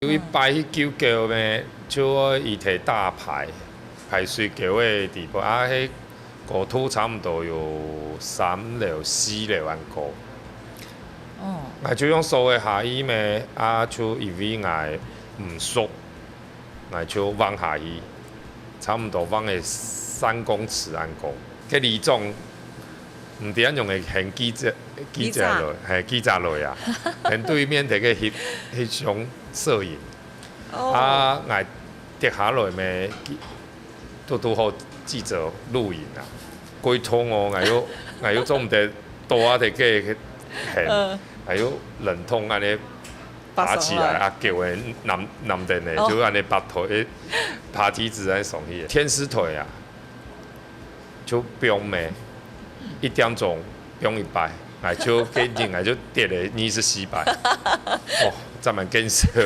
有一摆迄九桥呢，就伊摕大牌，排水桥的地步，迄国土差不多有3六4六万股。就用所谓下伊咩，就因为唔熟，就往下伊，差不多往个3公尺安高。迄李总唔伫咱用个现记者落，记者落啊，连对面摕个翕相摄影，跌下来咩，拄好记者录影啊，规通哦，有总毋得大摕个现。还有冷痛安尼爬起来，叫的男的呢，就安尼拔腿爬梯子安送去，天使腿啊，就冰咩，1点钟冰一摆，就给人就跌的，你是洗摆，哦，这么建设。